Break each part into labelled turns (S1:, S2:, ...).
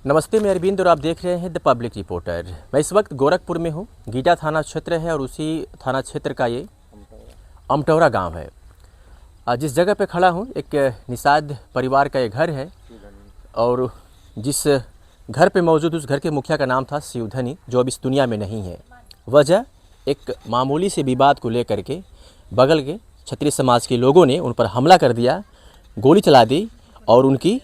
S1: नमस्ते, मैं अरविंद और आप देख रहे हैं द पब्लिक रिपोर्टर। मैं इस वक्त गोरखपुर में हूँ। गीटा थाना क्षेत्र है और उसी थाना क्षेत्र का ये अमटौरा गांव है। जिस जगह पे खड़ा हूँ एक निषाद परिवार का ये घर है और जिस घर पे मौजूद उस घर के मुखिया का नाम था शिवधनी, जो अब इस दुनिया में नहीं है। वजह एक मामूली से विवाद को लेकर के बगल के क्षत्रिय समाज के लोगों ने उन पर हमला कर दिया, गोली चला दी और उनकी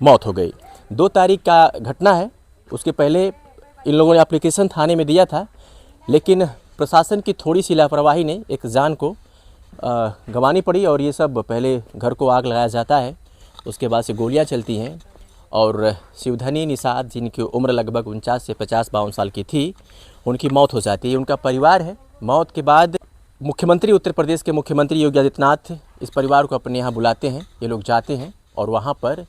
S1: मौत हो गई। 2 तारीख का घटना है। उसके पहले इन लोगों ने एप्लीकेशन थाने में दिया था, लेकिन प्रशासन की थोड़ी सी लापरवाही ने एक जान को गंवानी पड़ी और ये सब पहले घर को आग लगाया जाता है, उसके बाद से गोलियां चलती हैं और शिवधनी निषाद, जिनकी उम्र लगभग 49 से 50-52 साल की थी, उनकी मौत हो जाती है। उनका परिवार है। मौत के बाद मुख्यमंत्री, उत्तर प्रदेश के मुख्यमंत्री योगी आदित्यनाथ इस परिवार को अपने यहाँ बुलाते हैं। ये लोग जाते हैं और वहाँ पर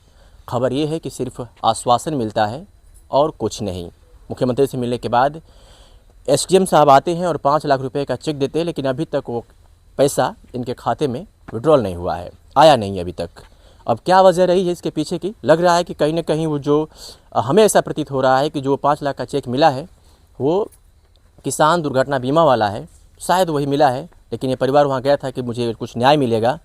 S1: खबर ये है कि सिर्फ आश्वासन मिलता है और कुछ नहीं। मुख्यमंत्री से मिलने के बाद एसडीएम साहब आते हैं और 5 लाख रुपए का चेक देते हैं, लेकिन अभी तक वो पैसा इनके खाते में विड्रॉल नहीं हुआ है, आया नहीं अभी तक। अब क्या वजह रही है इसके पीछे की? लग रहा है कि कहीं ना कहीं वो जो हमें ऐसा प्रतीत हो रहा है कि जो 5 लाख का चेक मिला है वो किसान दुर्घटना बीमा वाला है, शायद वही मिला है। लेकिन ये परिवार वहाँ गया था कि मुझे कुछ न्याय मिलेगा,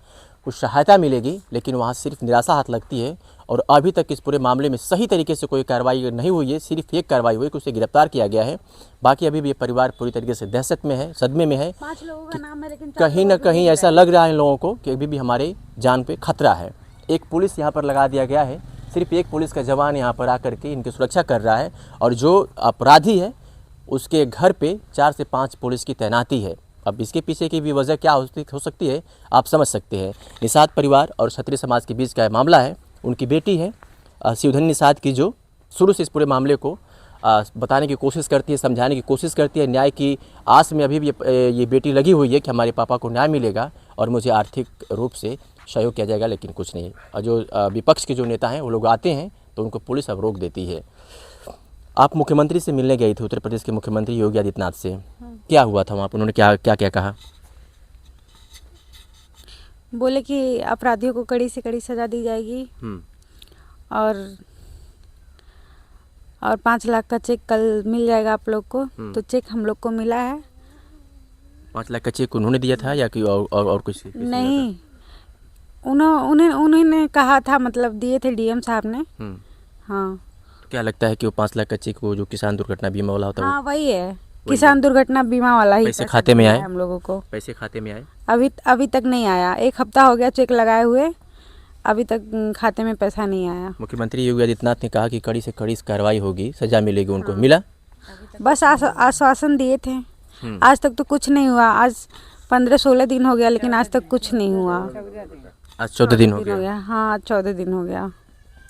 S1: कुछ सहायता मिलेगी, लेकिन वहाँ सिर्फ निराशा हाथ लगती है और अभी तक इस पूरे मामले में सही तरीके से कोई कार्रवाई नहीं हुई है। सिर्फ एक कार्रवाई हुई कि उसे गिरफ्तार किया गया है। बाकी अभी भी ये परिवार पूरी तरीके से दहशत में है, सदमे में है।
S2: 5 लोगों का नाम है, लेकिन
S1: कहीं ना कहीं ऐसा लग रहा है इन लोगों को कि अभी भी हमारे जान पे खतरा है। एक पुलिस यहाँ पर लगा दिया गया है, सिर्फ एक पुलिस का जवान यहाँ पर आकर के इनकी सुरक्षा कर रहा है और जो अपराधी है उसके घर पे 4 से 5 पुलिस की तैनाती है। अब इसके पीछे की भी वजह क्या हो सकती है आप समझ सकते हैं। निषाद परिवार और क्षत्रिय समाज के बीच का मामला है। उनकी बेटी है शिवधनी निषाद की, जो शुरू से इस पूरे मामले को बताने की कोशिश करती है, समझाने की कोशिश करती है। न्याय की आस में अभी भी ये बेटी लगी हुई है कि हमारे पापा को न्याय मिलेगा और मुझे आर्थिक रूप से सहयोग किया जाएगा, लेकिन कुछ नहीं। और जो विपक्ष के जो नेता हैं वो लोग आते हैं तो उनको पुलिस अब रोक देती है। आप मुख्यमंत्री से मिलने गई थी, उत्तर प्रदेश के मुख्यमंत्री योगी आदित्यनाथ से। क्या हुआ था वहाँ पर? उन्होंने क्या कहा?
S2: बोले कि अपराधियों को कड़ी से कड़ी सजा दी जाएगी और 5 लाख का चेक कल मिल जाएगा आप लोग को। तो चेक हम लोग को मिला है।
S1: 5 लाख का चेक उन्होंने दिया था या कि और कुछ?
S2: नहीं, उन्होंने कहा था, मतलब दिए थे डीएम साहब ने। हाँ।
S1: क्या लगता है कि वो 5 लाख का चेक वो जो किसान दुर्घटना बीमा वाला होता है?
S2: हाँ, वही है, किसान दुर्घटना बीमा वाला ही।
S1: पैसे खाते में आए
S2: हम लोगों को?
S1: पैसे खाते में आए?
S2: अभी तक नहीं आया। 1 हफ्ता हो गया चेक लगाए हुए, अभी तक खाते में पैसा नहीं आया।
S1: मुख्यमंत्री योगी आदित्यनाथ ने कहा कि कड़ी से कड़ी कार्रवाई होगी, सजा मिलेगी उनको। मिला?
S2: बस आश्वासन दिए थे। आज तक तो कुछ नहीं हुआ। आज 15-16 दिन हो गया, लेकिन आज तक कुछ नहीं हुआ।
S1: आज 14 दिन हो गया।
S2: हाँ, आज 14 दिन हो गया।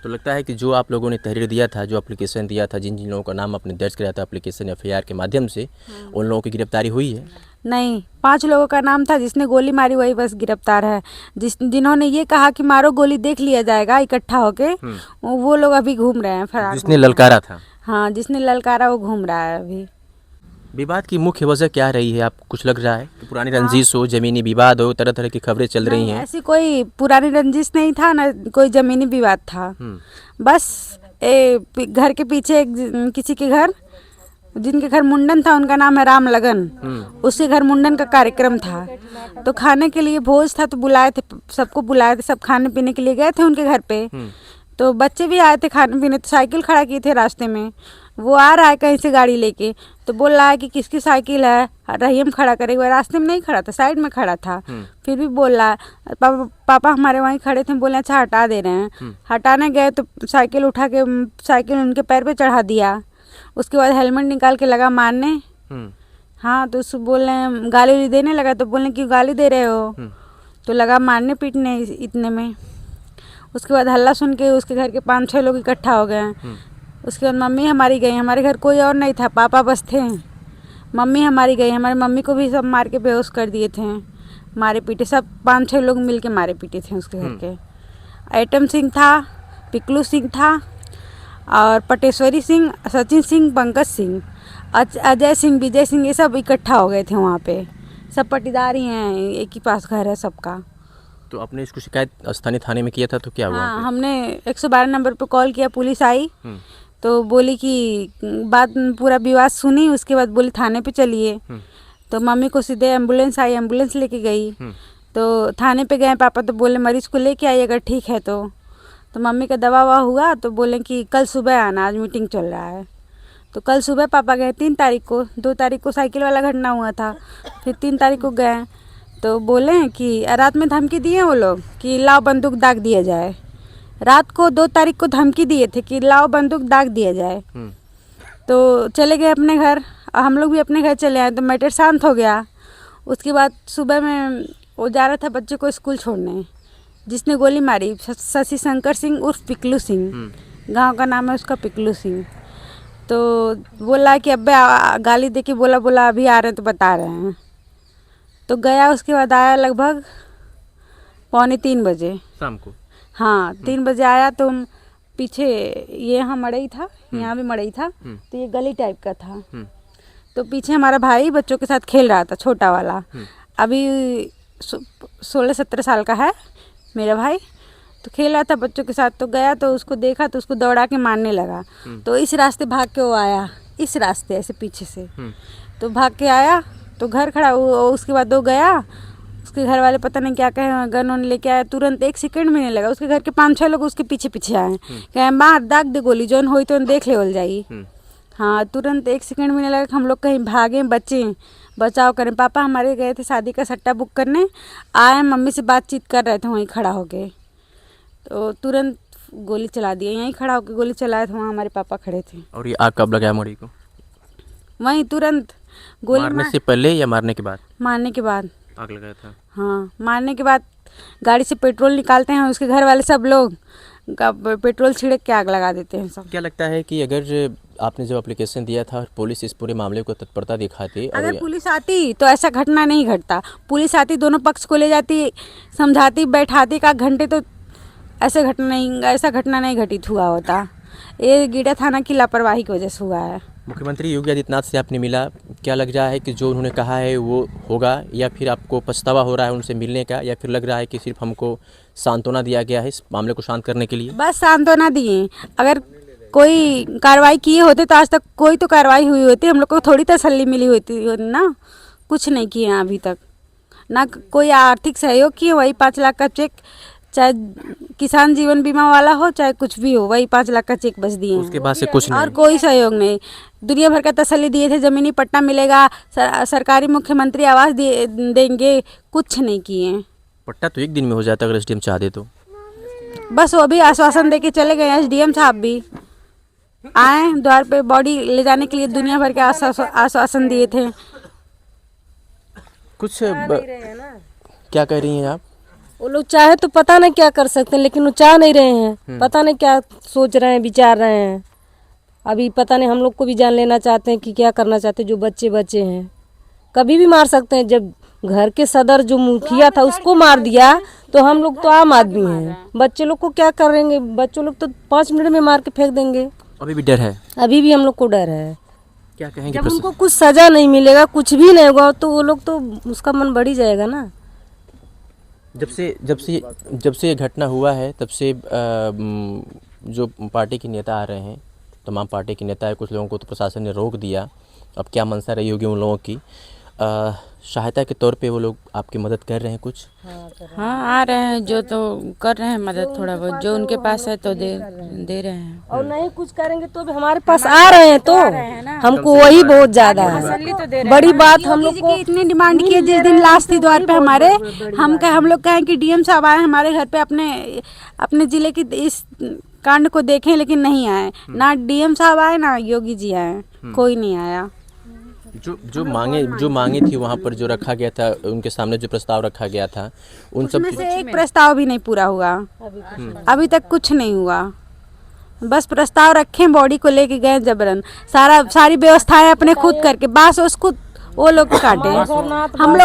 S1: तो लगता है कि जो आप लोगों ने तहरीर दिया था, जो एप्लीकेशन दिया था, जिन लोगों का नाम आपने दर्ज कराया था एप्लीकेशन एफआईआर के माध्यम से, उन लोगों की गिरफ्तारी हुई है?
S2: नहीं, 5 लोगों का नाम था। जिसने गोली मारी वही बस गिरफ्तार है। जिन्होंने ये कहा कि मारो गोली, देख लिया जाएगा इकट्ठा होके, वो लोग अभी घूम रहे हैं फरार।
S1: जिसने ललकारा था?
S2: हाँ, जिसने ललकारा वो घूम रहा है अभी।
S1: विवाद की मुख्य वजह क्या रही है? आपको कुछ लग रहा है कि पुरानी रंजिश हो, जमीनी विवाद हो, तरह तरह की खबरें चल रही हैं?
S2: ऐसी कोई पुरानी रंजिश नहीं था, ना कोई जमीनी विवाद था। बस घर के पीछे किसी के घर, जिनके घर मुंडन था, उनका नाम है राम लगन। उसके घर मुंडन का कार्यक्रम था, तो खाने के लिए भोज था, तो बुलाए थे, सबको बुलाए थे, सब खाने पीने के लिए गए थे उनके घर पे। तो बच्चे भी आए थे खाने पीने। तो साइकिल खड़ा किए थे रास्ते में, वो आ रहा है कहीं से गाड़ी लेके, तो बोल रहा है कि किसकी साइकिल है, रहीम खड़ा करेगा। रास्ते में नहीं खड़ा था, साइड में खड़ा था। फिर भी बोल रहा है। पापा हमारे वहीं खड़े थे, बोले अच्छा हटा दे रहे हैं। हटाने गए तो साइकिल उठा के साइकिल उनके पैर पे चढ़ा दिया। उसके बाद हेलमेट निकाल के लगा मारने। हाँ, तो उसको बोल रहे हैं, गाली देने लगा, तो बोलने क्यों गाली दे रहे हो, तो लगा मारने पीटने। इतने में उसके बाद हल्ला सुन के उसके घर के 5-6 लोग इकट्ठा हो गए। उसके बाद मम्मी हमारी गई। हमारे घर कोई और नहीं था, पापा बस थे। मम्मी हमारी गई। हमारी मम्मी को भी सब मार के बेहोश कर दिए थे, मारे पीटे। सब 5-6 लोग मिल के मारे पीटे थे उसके घर के। आइटम सिंह था, पिकलू सिंह था, और पटेश्वरी सिंह, सचिन सिंह, पंकज सिंह, अजय सिंह, विजय सिंह, ये सब इकट्ठा हो गए थे वहाँ पे। सब पटीदार ही हैं, एक ही पास घर है सबका।
S1: तो आपने इसको शिकायत स्थानीय थाने में किया था, तो क्या हुआ?
S2: हाँ, हमने 112 नंबर पर कॉल किया, पुलिस आई। तो बोली कि बात पूरा विवाद सुनी, उसके बाद बोली थाने पे चलिए। तो मम्मी को सीधे एम्बुलेंस आई, एम्बुलेंस लेके गई। तो थाने पे गए पापा, तो बोले मरीज को लेके आई अगर ठीक है तो मम्मी का दवा ववा हुआ तो बोले कि कल सुबह आना, आज मीटिंग चल रहा है। तो कल सुबह पापा गए 3 तारीख को। 2 तारीख को साइकिल वाला घटना हुआ था, फिर 3 तारीख को गए तो बोले कि रात में धमकी दिए वो लोग कि लाओ बंदूक दाग दिया जाए। रात को 2 तारीख को धमकी दिए थे कि लाओ बंदूक दाग दिया जाए। तो चले गए अपने घर, हम लोग भी अपने घर चले आए। तो मैटर शांत हो गया। उसके बाद सुबह में वो जा रहा था बच्चे को स्कूल छोड़ने, जिसने गोली मारी शशि शंकर सिंह उर्फ पिकलू सिंह, गांव का नाम है उसका पिकलू सिंह। तो बोला कि अब्बे गाली दे के बोला अभी आ रहे हैं तो बता रहे हैं। तो गया, उसके बाद आया लगभग 2:45 बजे
S1: शाम को।
S2: हाँ 3 बजे आया। तो पीछे ये यहाँ मड़ई था, यहाँ भी मड़ई था, तो ये गली टाइप का था। तो पीछे हमारा भाई बच्चों के साथ खेल रहा था, छोटा वाला, अभी 16-17 साल का है मेरा भाई। तो खेल रहा था बच्चों के साथ। तो गया तो उसको देखा तो उसको दौड़ा के मारने लगा। तो इस रास्ते भाग के वो आया, इस रास्ते ऐसे पीछे से। तो भाग के आया तो घर खड़ा, उसके बाद वो गया, उसके घर वाले पता नहीं क्या कहे, गन उन लेके आया। तुरंत 1 सेकंड में नहीं लगा, उसके घर के 5-6 लोग उसके पीछे पीछे आए, कहे मार दाग दे गोली, जोन होई तो देख ले जाई। हाँ तुरंत 1 सेकंड में नहीं लगा। हम लोग कहीं भागे, बचे, बचाव करें। पापा हमारे गए थे शादी का सट्टा बुक करने, आए मम्मी से बातचीत कर रहे थे वहीं खड़ा होके, तो तुरंत गोली चला दिया। यहीं खड़ा होकर गोली चलाया था, वहाँ हमारे पापा खड़े थे।
S1: और ये आग कब लगाया मड़ी को?
S2: वहीं तुरंत गोली
S1: मारने से पहले या मारने के बाद?
S2: मारने के बाद
S1: आग लगाया था।
S2: हाँ मारने के बाद गाड़ी से पेट्रोल निकालते हैं, उसके घर वाले सब लोग पेट्रोल छिड़क के आग लगा देते हैं सब।
S1: क्या लगता है कि अगर आपने जब एप्लीकेशन दिया था और पुलिस इस पूरे मामले को तत्परता दिखाती,
S2: अगर पुलिस आती तो ऐसा घटना नहीं घटता। पुलिस आती, दोनों पक्ष को ले जाती, समझाती, बैठाती का घंटे, तो ऐसा घटना नहीं घटित हुआ होता। ये गीडा थाना की लापरवाही की वजह से हुआ है।
S1: मुख्यमंत्री योगी आदित्यनाथ से आपने मिला, क्या लग रहा है कि जो उन्होंने कहा है वो होगा, या फिर आपको पछतावा हो रहा है उनसे मिलने का, या फिर लग रहा है कि सिर्फ हमको सांत्वना दिया गया है इस मामले को शांत करने के लिए?
S2: बस सांत्वना दिए। अगर कोई कार्रवाई किए होते तो आज तक कोई तो कार्रवाई हुई होती, हम लोग को थोड़ी तसल्ली मिली होती ना। कुछ नहीं किए अभी तक, ना कोई आर्थिक सहयोग किए। वही 5 लाख का चेक, चाहे किसान जीवन बीमा वाला हो चाहे कुछ भी हो, वही 5 लाख का चेक बस दिए।
S1: उसके बाद से कुछ नहीं,
S2: और कोई सहयोग नहीं। दुनिया भर का तसल्ली दिए थे, जमीनी पट्टा मिलेगा, सरकारी मुख्यमंत्री आवास देंगे, कुछ नहीं किए।
S1: पट्टा तो 1 दिन में हो जाता अगर एसडीएम चाह दे तो।
S2: बस वो भी आश्वासन दे के चले गए। एसडीएम साहब भी आए द्वार पे बॉडी ले जाने के लिए, दुनिया भर के आश्वासन दिए थे।
S1: कुछ क्या कह रही हैं आप?
S3: वो लोग चाहे तो पता नहीं क्या कर सकते हैं, लेकिन वो चाह नहीं रहे हैं। पता नहीं क्या सोच रहे हैं, विचार रहे हैं। अभी पता नहीं, हम लोग को भी जान लेना चाहते हैं कि क्या करना चाहते हैं। जो बच्चे हैं कभी भी मार सकते हैं। जब घर के सदर जो मुखिया था उसको मार दिया तो हम लोग तो आम आदमी हैं, बच्चे लोग को क्या करेंगे? बच्चों लोग तो 5 मिनट में मार के फेंक देंगे।
S1: अभी भी डर है?
S3: अभी भी हम लोग को डर है।
S1: क्या कहेंगे?
S3: जब उनको कुछ सजा नहीं मिलेगा, कुछ भी नहीं होगा, तो वो लोग तो उसका मन बढ़ ही जाएगा ना।
S1: जब से ये घटना हुआ है तब से जो पार्टी के नेता आ रहे हैं, तमाम पार्टी के नेता है, कुछ लोगों को तो प्रशासन ने रोक दिया। अब क्या मंशा रही होगी उन लोगों की? सहायता के तौर पे वो लोग आपकी मदद कर रहे हैं कुछ?
S2: हाँ आ रहे हैं, जो तो कर रहे हैं मदद, थोड़ा बहुत जो उनके पास है तो दे रहे हैं।
S3: और नहीं कुछ करेंगे तो भी हमारे पास आ रहे हैं, तो हमको वही बहुत ज्यादा है। बड़ी बात हम लोग को
S2: इतनी डिमांड की है। जिस दिन लास्ट थी द्वार पे हमारे, हम लोग कहें कि डीएम साहब आए हमारे घर पे अपने जिले की इस कांड को देखें, लेकिन नहीं आए। ना डीएम साहब आए ना योगी जी आए, कोई नहीं आया।
S1: जो मांगे थी वहाँ पर जो रखा गया था, उनके सामने जो प्रस्ताव रखा गया था, उन सब
S2: में से एक प्रस्ताव भी नहीं पूरा हुआ। अभी तक कुछ नहीं हुआ। बस प्रस्ताव रखे, बॉडी को लेके गए जबरन, सारी व्यवस्थाएं अपने खुद करके, बांस उसको वो लोग काटे। हम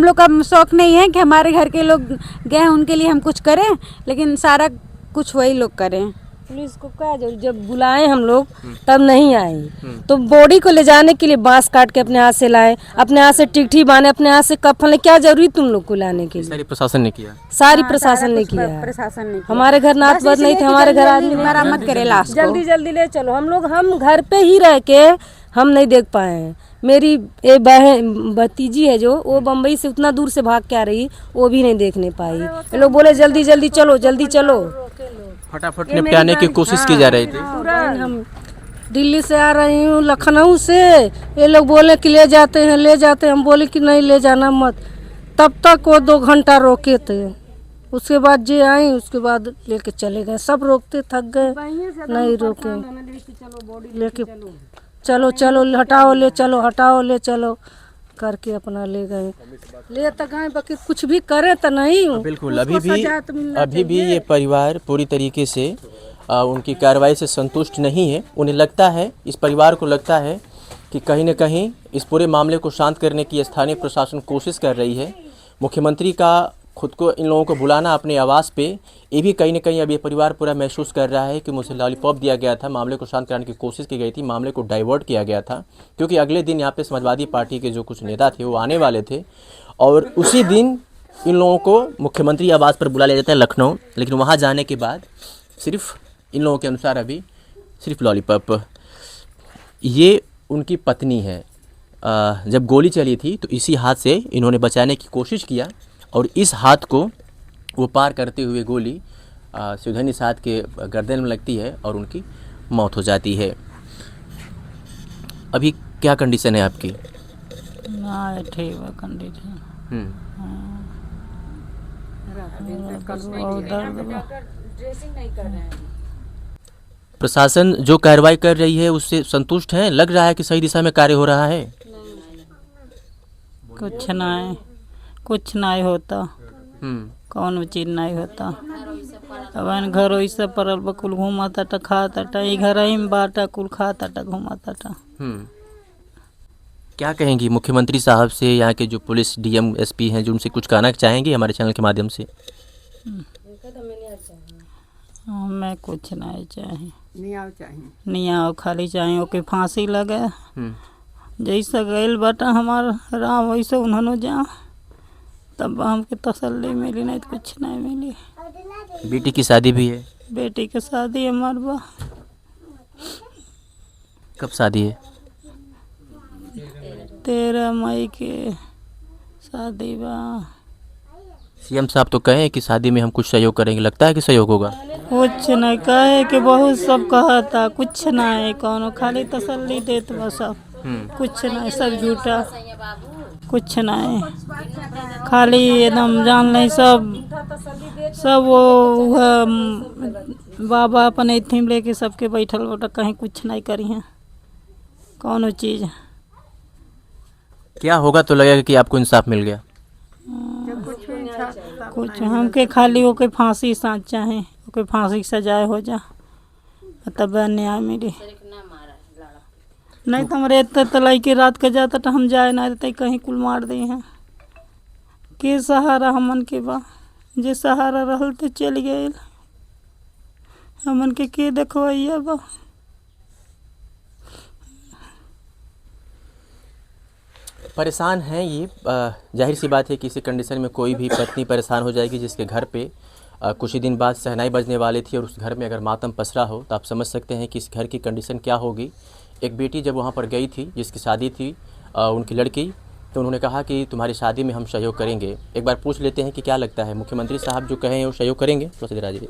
S2: लोग का शौक नहीं है कि हमारे घर के लोग गए उनके लिए हम कुछ करें, लेकिन सारा कुछ वही लोग करें।
S3: पुलिस को क्या जरूरत, जब बुलाए हम लोग तब नहीं आई, तो बॉडी को ले जाने के लिए बांस काट के अपने हाथ से लाए, अपने हाथ से टिकठी बांधे, अपने हाथ से कफन ले, क्या जरूरी तुम लोग को लाने के लिए?
S1: सारी प्रशासन ने किया।
S3: सारी प्रशासन ने किया।
S2: प्रशासन ने किया।
S3: हमारे घर नाथ बद नहीं थे, हमारे घर आदमी
S2: मरम्मत करे लाश को।
S3: जल्दी जल्दी ले चलो। हम घर पे ही रह के हम नहीं देख पाए हैं। मेरी एक बहन भतीजी है जो, वो बम्बई से उतना दूर से भाग के आ रही, वो भी नहीं देखने पाई। ये लोग बोले जल्दी जल्दी चलो, जल्दी चलो।
S1: फटाफट निपटाने की कोशिश की जा रही थी।
S3: हम दिल्ली से आ रही हूँ, लखनऊ से, ये लोग बोले कि ले जाते हैं ले जाते हैं। हम बोले कि नहीं ले जाना मत। तब तक वो 2 घंटा रोके थे। उसके बाद जे आए, उसके बाद लेके चले गए। सब रोकते थक गए, नहीं रोके। लेके चलो चलो हटाओ ले चलो, हटाओ ले चलो करके अपना ले गए। ले तो गए, बाकी कुछ भी करे तो नहीं।
S1: बिल्कुल, अभी भी ये परिवार पूरी तरीके से उनकी कार्रवाई से संतुष्ट नहीं है। उन्हें लगता है, इस परिवार को लगता है कि कहीं न कहीं इस पूरे मामले को शांत करने की स्थानीय प्रशासन कोशिश कर रही है। मुख्यमंत्री का खुद को इन लोगों को बुलाना अपने आवास पे, ये भी कहीं न कहीं अब ये परिवार पूरा महसूस कर रहा है कि मुझे लॉलीपॉप दिया गया था, मामले को शांत कराने की कोशिश की गई थी, मामले को डाइवर्ट किया गया था, क्योंकि अगले दिन यहाँ पे समाजवादी पार्टी के जो कुछ नेता थे वो आने वाले थे और उसी दिन इन लोगों को मुख्यमंत्री आवास पर बुला लिया जाता है लखनऊ। लेकिन वहाँ जाने के बाद सिर्फ इन लोगों के अनुसार अभी सिर्फ लॉलीपॉप। ये उनकी पत्नी है। जब गोली चली थी तो इसी हाथ से इन्होंने बचाने की कोशिश किया और इस हाथ को वो पार करते हुए गोली सिवधनी साथ के गर्दन में लगती है और उनकी मौत हो जाती है। अभी क्या कंडीशन है आपकी?
S4: ना ठीक है कंडीशन।
S1: प्रशासन जो कार्रवाई कर रही है उससे संतुष्ट हैं? लग रहा है कि सही दिशा में कार्य हो रहा है?
S4: कुछ नहीं होता, कौन चीज नहीं होता। अब घर वैसे परल बकुल घूमता टा खाता टा, घर ही में बाटा कुल खाता टा घूमता टा।
S1: क्या कहेंगी मुख्यमंत्री साहब से, यहाँ के जो पुलिस डीएम एसपी हैं, जो उनसे कुछ कहना चाहेंगे हमारे चैनल के माध्यम से?
S4: मैं कुछ नहीं चाहिए, नहीं आओ खाली चाहिए ओके फांसी लगे। जैसा गैल बाटा हमार राम वैसे उन्होंने जा, तब हमके तसल्ली मिली, नहीं तो कुछ नहीं मिली।
S1: बेटी की शादी भी है?
S4: बेटी की शादी है मरबा।
S1: कब शादी है?
S4: 13 मई के शादी बा।
S1: सीएम साहब तो कहे कि शादी में हम कुछ सहयोग करेंगे, लगता है कि सहयोग होगा?
S4: कुछ नहीं कहे कि बहुत सब कहा था, कुछ नहीं, कौन खाली तसल्ली देत बस। सब कुछ नहीं, सब झूठा, कुछ नहीं, खाली एकदम जान नहीं। सब वो बाबा अपन एथीम लेके सबके बैठल बोटा, कहीं कुछ नहीं करी हैं कौनो चीज़।
S1: क्या होगा तो लगेगा कि आपको इंसाफ मिल गया?
S4: कुछ हमके खाली ओके फांसी साँच चाहे, ओके फांसी सजाए हो जा, तब न्याय मिली। नहीं तो हमारे तलाई के रात के जाता तो हम जाए ना देते, कहीं कुल मार दी हैं। के सहारा हमन के बा, जे सहारा रहल तो चल गए, हमन के देखवैया बा।
S1: परेशान हैं ये, जाहिर सी बात है कि इसी कंडीशन में कोई भी पत्नी परेशान हो जाएगी जिसके घर पे कुछ ही दिन बाद शहनाई बजने वाली थी और उस घर में अगर मातम पसरा हो तो आप समझ सकते हैं कि इस घर की कंडीशन क्या होगी। एक बेटी जब वहाँ पर गई थी, जिसकी शादी थी उनकी लड़की, तो उन्होंने कहा कि तुम्हारी शादी में हम सहयोग करेंगे। एक बार पूछ लेते हैं कि क्या लगता है मुख्यमंत्री साहब जो कहें वो सहयोग करेंगे? थोड़ा सा देर आइए।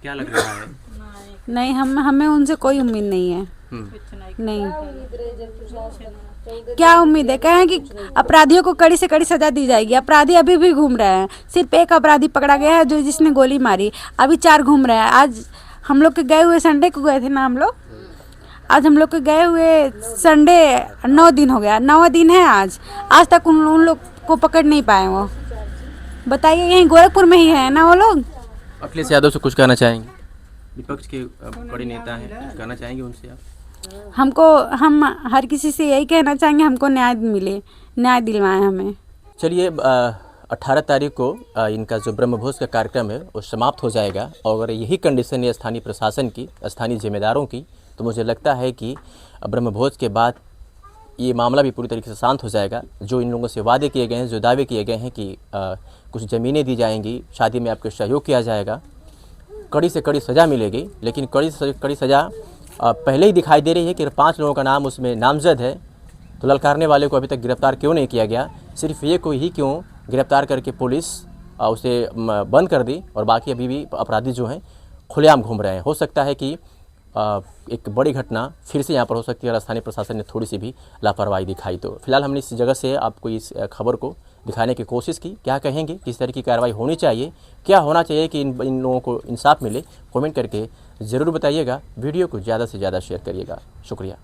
S1: क्या लग रहा है?
S2: नहीं, हमें उनसे कोई उम्मीद नहीं है। नहीं, क्या उम्मीद है? कहें कि अपराधियों को कड़ी से कड़ी सजा दी जाएगी। अपराधी अभी भी घूम रहे हैं, सिर्फ एक अपराधी पकड़ा गया है जो जिसने गोली मारी, अभी 4 घूम रहे हैं। आज हम लोग के गए हुए संडे को गए थे ना हम लोग, आज हम लोग के गए हुए संडे 9 दिन हो गया, 9वां दिन है आज तक उन लोग को पकड़ नहीं पाए। वो बताइए, यहीं गोरखपुर में ही है ना वो लोग।
S1: अखिलेश यादव से कुछ कहना चाहेंगे? विपक्ष के बड़े नेता हैं, कुछ कहना चाहेंगे उनसे आप?
S2: हम हर किसी से यही कहना चाहेंगे, हमको न्याय मिले, न्याय दिलवाएं हमें।
S1: चलिए, 18 तारीख को इनका जो ब्रह्मभोज का कार्यक्रम है वो समाप्त हो जाएगा। और अगर यही कंडीशन है स्थानीय प्रशासन की, स्थानीय जिम्मेदारों की, तो मुझे लगता है कि ब्रह्मभोज के बाद ये मामला भी पूरी तरीके से शांत हो जाएगा। जो इन लोगों से वादे किए गए हैं, जो दावे किए गए हैं कि कुछ ज़मीनें दी जाएंगी, शादी में आपको सहयोग किया जाएगा, कड़ी से कड़ी सज़ा मिलेगी। लेकिन कड़ी से कड़ी सज़ा पहले ही दिखाई दे रही है कि 5 लोगों का नाम उसमें नामजद है, तो ललकारने वाले को अभी तक गिरफ्तार क्यों नहीं किया गया? सिर्फ ये को ही क्यों गिरफ्तार करके पुलिस उसे बंद कर दी और बाकी अभी भी अपराधी जो हैं खुलेआम घूम रहे हैं? हो सकता है कि एक बड़ी घटना फिर से यहाँ पर हो सकती है और स्थानीय प्रशासन ने थोड़ी सी भी लापरवाही दिखाई। तो फिलहाल हमने इस जगह से आपको इस खबर को दिखाने की कोशिश की। क्या कहेंगे, किस तरह की कार्रवाई होनी चाहिए, क्या होना चाहिए कि इन लोगों को इंसाफ मिले, कमेंट करके ज़रूर बताइएगा। वीडियो को ज़्यादा से ज़्यादा शेयर करिएगा। शुक्रिया।